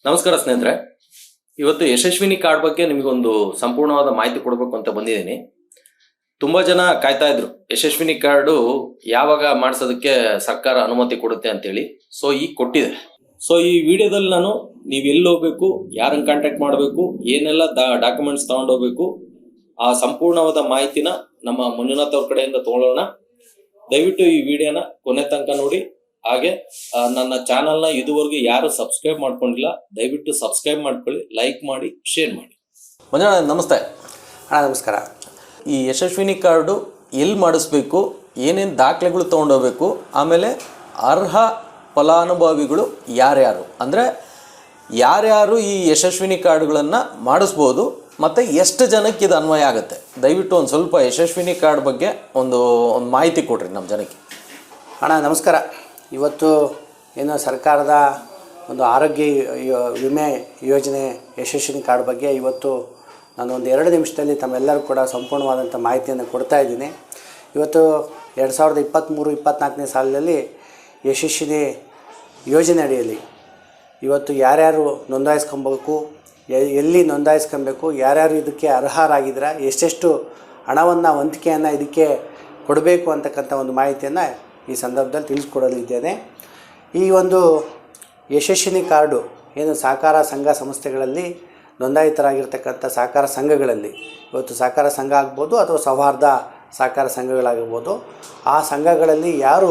ನಮಸ್ಕಾರ ಸ್ನೇಹಿತರೆ, ಇವತ್ತು ಯಶಸ್ವಿನಿ ಕಾರ್ಡ್ ಬಗ್ಗೆ ನಿಮಗೊಂದು ಸಂಪೂರ್ಣವಾದ ಮಾಹಿತಿ ಕೊಡಬೇಕು ಅಂತ ಬಂದಿದ್ದೀನಿ. ತುಂಬಾ ಜನ ಕಾಯ್ತಾ ಇದ್ರು ಯಶಸ್ವಿನಿ ಕಾರ್ಡು ಯಾವಾಗ ಮಾಡಿಸೋದಕ್ಕೆ ಸರ್ಕಾರ ಅನುಮತಿ ಕೊಡುತ್ತೆ ಅಂತೇಳಿ. ಸೊ ಈಗ ಕೊಟ್ಟಿದೆ. ಸೊ ಈ ವಿಡಿಯೋದಲ್ಲಿ ನಾನು ನೀವು ಎಲ್ಲಿ ಹೋಗ್ಬೇಕು, ಯಾರನ್ನು ಕಾಂಟ್ಯಾಕ್ಟ್ ಮಾಡಬೇಕು, ಏನೆಲ್ಲ ಡಾಕ್ಯುಮೆಂಟ್ಸ್ ತಗೊಂಡೋಗ್ಬೇಕು, ಆ ಸಂಪೂರ್ಣವಾದ ಮಾಹಿತಿನ ನಮ್ಮ ಮಂಜುನಾಥ್ ಅವ್ರ ಕಡೆಯಿಂದ ತಗೊಳ್ಳೋಣ. ದಯವಿಟ್ಟು ಈ ವಿಡಿಯೋನ ಕೊನೆ ತನಕ ನೋಡಿ. ಹಾಗೆ ನನ್ನ ಚಾನಲ್ನ ಇದುವರೆಗೂ ಯಾರು ಸಬ್ಸ್ಕ್ರೈಬ್ ಮಾಡ್ಕೊಂಡಿಲ್ಲ, ದಯವಿಟ್ಟು ಸಬ್ಸ್ಕ್ರೈಬ್ ಮಾಡ್ಕೊಳ್ಳಿ, ಲೈಕ್ ಮಾಡಿ, ಶೇರ್ ಮಾಡಿ. ಮಂಜುನಾಥ್ ನಮಸ್ತೆ. ನಮಸ್ಕಾರ. ಈ ಯಶಸ್ವಿನಿ ಕಾರ್ಡು ಎಲ್ಲಿ ಮಾಡಿಸ್ಬೇಕು, ಏನೇನು ದಾಖಲೆಗಳು ತೊಗೊಂಡೋಗ್ಬೇಕು, ಆಮೇಲೆ ಅರ್ಹ ಫಲಾನುಭವಿಗಳು ಯಾರ್ಯಾರು, ಅಂದರೆ ಯಾರ್ಯಾರು ಈ ಯಶಸ್ವಿನಿ ಕಾರ್ಡ್ಗಳನ್ನು ಮಾಡಿಸ್ಬೋದು ಮತ್ತು ಎಷ್ಟು ಜನಕ್ಕೆ ಇದು ಅನ್ವಯ ಆಗುತ್ತೆ, ದಯವಿಟ್ಟು ಒಂದು ಸ್ವಲ್ಪ ಯಶಸ್ವಿನಿ ಕಾರ್ಡ್ ಬಗ್ಗೆ ಒಂದು ಮಾಹಿತಿ ಕೊಡ್ರಿ ನಮ್ಮ ಜನಕ್ಕೆ. ನಮಸ್ಕಾರ. ಇವತ್ತು ಏನು ಸರ್ಕಾರದ ಒಂದು ಆರೋಗ್ಯ ವಿಮೆ ಯೋಜನೆ ಯಶಸ್ವಿನಿ ಕಾರ್ಡ್ ಬಗ್ಗೆ ಇವತ್ತು ನಾನು ಒಂದು 2 ನಿಮಿಷದಲ್ಲಿ ತಮ್ಮೆಲ್ಲರೂ ಕೂಡ ಸಂಪೂರ್ಣವಾದಂಥ ಮಾಹಿತಿಯನ್ನು ಕೊಡ್ತಾ ಇದ್ದೀನಿ. ಇವತ್ತು 2023-24ನೇ ಸಾಲಿನಲ್ಲಿ ಯಶಸ್ವಿನಿ ಯೋಜನೆ ಅಡಿಯಲ್ಲಿ ಇವತ್ತು ಯಾರ್ಯಾರು ನೋಂದಾಯಿಸ್ಕೊಬೇಕು, ಎಲ್ಲಿ ನೋಂದಾಯಿಸ್ಕೊಬೇಕು, ಯಾರ್ಯಾರು ಇದಕ್ಕೆ ಅರ್ಹರಾಗಿದ್ದೀರಾ, ಎಷ್ಟೆಷ್ಟು ಹಣವನ್ನು ವಂತಿಕೆಯನ್ನು ಇದಕ್ಕೆ ಕೊಡಬೇಕು ಅಂತಕ್ಕಂಥ ಒಂದು ಮಾಹಿತಿಯನ್ನು ಈ ಸಂದರ್ಭದಲ್ಲಿ ತಿಳಿಸ್ಕೊಡಲಿದ್ದೇನೆ. ಈ ಒಂದು ಯಶಸ್ವಿನಿ ಕಾರ್ಡು ಏನು ಸಹಕಾರ ಸಂಘ ಸಂಸ್ಥೆಗಳಲ್ಲಿ ನೋಂದಾಯಿತರಾಗಿರ್ತಕ್ಕಂಥ ಸಹಕಾರ ಸಂಘಗಳಲ್ಲಿ, ಇವತ್ತು ಸಹಕಾರ ಸಂಘ ಆಗ್ಬೋದು ಅಥವಾ ಸೌಹಾರ್ದ ಸಹಕಾರ ಸಂಘಗಳಾಗಿರ್ಬೋದು, ಆ ಸಂಘಗಳಲ್ಲಿ ಯಾರು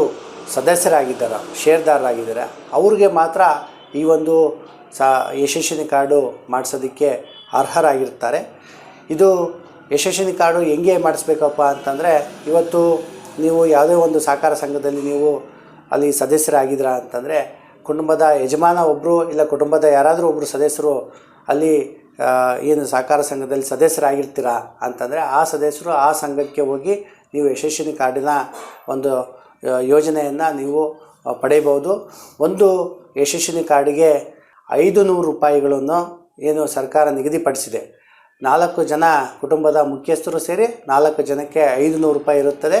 ಸದಸ್ಯರಾಗಿದ್ದಾರೋ, ಷೇರ್ದಾರರಾಗಿದ್ದಾರೆ, ಅವ್ರಿಗೆ ಮಾತ್ರ ಈ ಒಂದು ಯಶಸ್ವಿನಿ ಕಾರ್ಡು ಮಾಡಿಸೋದಕ್ಕೆ ಅರ್ಹರಾಗಿರ್ತಾರೆ. ಇದು ಯಶಸ್ವಿನಿ ಕಾರ್ಡು ಹೆಂಗೆ ಮಾಡಿಸ್ಬೇಕಪ್ಪ ಅಂತಂದರೆ, ಇವತ್ತು ನೀವು ಯಾವುದೇ ಒಂದು ಸಹಕಾರ ಸಂಘದಲ್ಲಿ ನೀವು ಅಲ್ಲಿ ಸದಸ್ಯರಾಗಿದ್ದೀರಾ ಅಂತಂದರೆ, ಕುಟುಂಬದ ಯಜಮಾನ ಒಬ್ಬರು ಇಲ್ಲ ಕುಟುಂಬದ ಯಾರಾದರೂ ಒಬ್ಬರು ಸದಸ್ಯರು ಅಲ್ಲಿ ಏನು ಸಹಕಾರ ಸಂಘದಲ್ಲಿ ಸದಸ್ಯರಾಗಿರ್ತೀರಾ ಅಂತಂದರೆ, ಆ ಸದಸ್ಯರು ಆ ಸಂಘಕ್ಕೆ ಹೋಗಿ ನೀವು ಯಶಸ್ವಿನಿ ಕಾರ್ಡಿನ ಒಂದು ಯೋಜನೆಯನ್ನು ನೀವು ಪಡೆಯಬಹುದು. ಒಂದು ಯಶಸ್ವಿನಿ ಕಾರ್ಡಿಗೆ 500 ರೂಪಾಯಿಗಳನ್ನು ಏನು ಸರ್ಕಾರ ನಿಗದಿಪಡಿಸಿದೆ. 4 ಜನ ಕುಟುಂಬದ ಮುಖ್ಯಸ್ಥರು ಸೇರಿ 4 ಜನಕ್ಕೆ 500 ರೂಪಾಯಿ ಇರುತ್ತದೆ.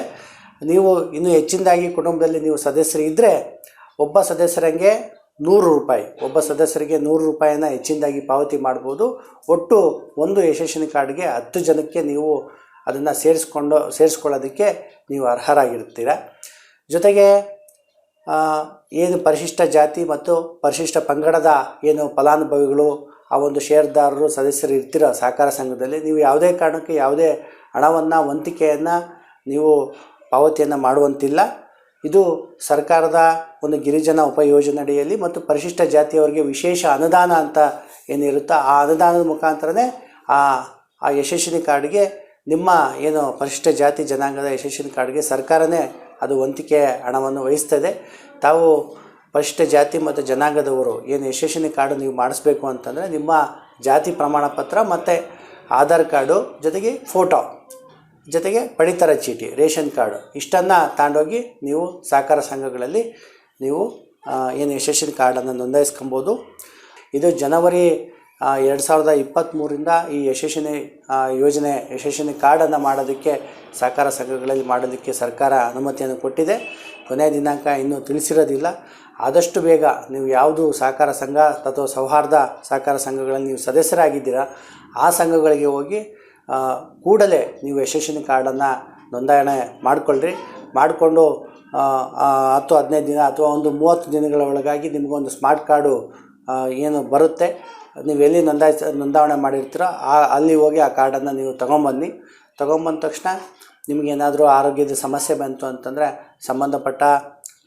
ನೀವು ಇನ್ನೂ ಹೆಚ್ಚಿನದಾಗಿ ಕುಟುಂಬದಲ್ಲಿ ನೀವು ಸದಸ್ಯರು ಇದ್ದರೆ ಒಬ್ಬ ಸದಸ್ಯರಿಗೆ 100 ರೂಪಾಯಿ, ಒಬ್ಬ ಸದಸ್ಯರಿಗೆ 100 ರೂಪಾಯಿನ ಹೆಚ್ಚಿನದಾಗಿ ಪಾವತಿ ಮಾಡ್ಬೋದು. ಒಟ್ಟು ಒಂದು ಯಶಸ್ವಿನಿ ಕಾರ್ಡ್ಗೆ 10 ಜನಕ್ಕೆ ನೀವು ಅದನ್ನು ಸೇರಿಸ್ಕೊಳ್ಳೋದಕ್ಕೆ ನೀವು ಅರ್ಹರಾಗಿರ್ತೀರ. ಜೊತೆಗೆ ಏನು ಪರಿಶಿಷ್ಟ ಜಾತಿ ಮತ್ತು ಪರಿಶಿಷ್ಟ ಪಂಗಡದ ಏನು ಫಲಾನುಭವಿಗಳು, ಆ ಒಂದು ಷೇರ್ದಾರರು ಸದಸ್ಯರು ಇರ್ತೀರ ಸಹಕಾರ ಸಂಘದಲ್ಲಿ, ನೀವು ಯಾವುದೇ ಕಾರಣಕ್ಕೆ ಯಾವುದೇ ಹಣವನ್ನು ವಂತಿಕೆಯನ್ನು ನೀವು ಪಾವತಿಯನ್ನು ಮಾಡುವಂತಿಲ್ಲ. ಇದು ಸರ್ಕಾರದ ಒಂದು ಗಿರಿಜನ ಉಪಯೋಜನೆ ಅಡಿಯಲ್ಲಿ ಮತ್ತು ಪರಿಶಿಷ್ಟ ಜಾತಿಯವರಿಗೆ ವಿಶೇಷ ಅನುದಾನ ಅಂತ ಏನಿರುತ್ತೋ ಆ ಅನುದಾನದ ಮುಖಾಂತರನೇ ಆ ಯಶಸ್ವಿನಿ ಕಾರ್ಡ್ಗೆ ನಿಮ್ಮ ಏನು ಪರಿಶಿಷ್ಟ ಜಾತಿ ಜನಾಂಗದ ಯಶಸ್ವಿನಿ ಕಾರ್ಡ್ಗೆ ಸರ್ಕಾರನೇ ಅದು ವಂತಿಕೆ ಹಣವನ್ನು ವಹಿಸ್ತದೆ. ತಾವು ಪರಿಶಿಷ್ಟ ಜಾತಿ ಮತ್ತು ಜನಾಂಗದವರು ಏನು ಯಶಸ್ವಿನಿ ಕಾರ್ಡು ನೀವು ಮಾಡಿಸ್ಬೇಕು ಅಂತಂದರೆ, ನಿಮ್ಮ ಜಾತಿ ಪ್ರಮಾಣ ಪತ್ರ ಮತ್ತು ಆಧಾರ್ ಕಾರ್ಡು ಜೊತೆಗೆ ಫೋಟೋ ಜೊತೆಗೆ ಪಡಿತರ ಚೀಟಿ, ರೇಷನ್ ಕಾರ್ಡು ಇಷ್ಟನ್ನು ತಗೊಂಡೋಗಿ ನೀವು ಸಹಕಾರ ಸಂಘಗಳಲ್ಲಿ ನೀವು ಏನು ಯಶಸ್ವಿನಿ ಕಾರ್ಡನ್ನು ನೋಂದಾಯಿಸ್ಕೊಬೋದು. ಇದು ಜನವರಿ 2023ರಿಂದ ಈ ಯಶಸ್ವಿನಿ ಯೋಜನೆ ಯಶಸ್ವಿನಿ ಕಾರ್ಡನ್ನು ಮಾಡೋದಕ್ಕೆ ಸಹಕಾರ ಸಂಘಗಳಲ್ಲಿ ಮಾಡೋದಕ್ಕೆ ಸರ್ಕಾರ ಅನುಮತಿಯನ್ನು ಕೊಟ್ಟಿದೆ. ಕೊನೆಯ ದಿನಾಂಕ ಇನ್ನೂ ತಿಳಿಸಿರೋದಿಲ್ಲ. ಆದಷ್ಟು ಬೇಗ ನೀವು ಯಾವುದು ಸಹಕಾರ ಸಂಘ ಅಥವಾ ಸೌಹಾರ್ದ ಸಹಕಾರ ಸಂಘಗಳಲ್ಲಿ ನೀವು ಸದಸ್ಯರಾಗಿದ್ದೀರಾ ಆ ಸಂಘಗಳಿಗೆ ಹೋಗಿ ಕೂಡಲೇ ನೀವು ಯಶಸ್ವಿನಿ ಕಾರ್ಡನ್ನು ನೋಂದಣಿ ಮಾಡಿಕೊಳ್ಳ್ರಿ. ಮಾಡಿಕೊಂಡು 10-15 ದಿನ ಅಥವಾ ಒಂದು 30 ದಿನಗಳ ಒಳಗಾಗಿ ನಿಮಗೊಂದು ಸ್ಮಾರ್ಟ್ ಕಾರ್ಡು ಏನು ಬರುತ್ತೆ, ನೀವು ಎಲ್ಲಿ ನೋಂದಾವಣೆ ಮಾಡಿರ್ತೀರೋ ಅಲ್ಲಿ ಹೋಗಿ ಆ ಕಾರ್ಡನ್ನು ನೀವು ತೊಗೊಂಬಂದ ತಕ್ಷಣ ನಿಮಗೇನಾದರೂ ಆರೋಗ್ಯದ ಸಮಸ್ಯೆ ಬಂತು ಅಂತಂದರೆ ಸಂಬಂಧಪಟ್ಟ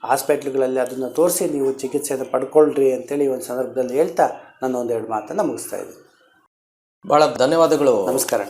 ಹಾಸ್ಪಿಟ್ಲ್ಗಳಲ್ಲಿ ಅದನ್ನು ತೋರಿಸಿ ನೀವು ಚಿಕಿತ್ಸೆಯನ್ನು ಪಡ್ಕೊಳ್ರಿ ಅಂತೇಳಿ ಒಂದು ಸಂದರ್ಭದಲ್ಲಿ ಹೇಳ್ತಾ ನಾನು 1-2 ಮಾತನ್ನು ಮುಗಿಸ್ತಾ ಇದ್ದೀನಿ. ಭಾಳ ಧನ್ಯವಾದಗಳು. ನಮಸ್ಕಾರ.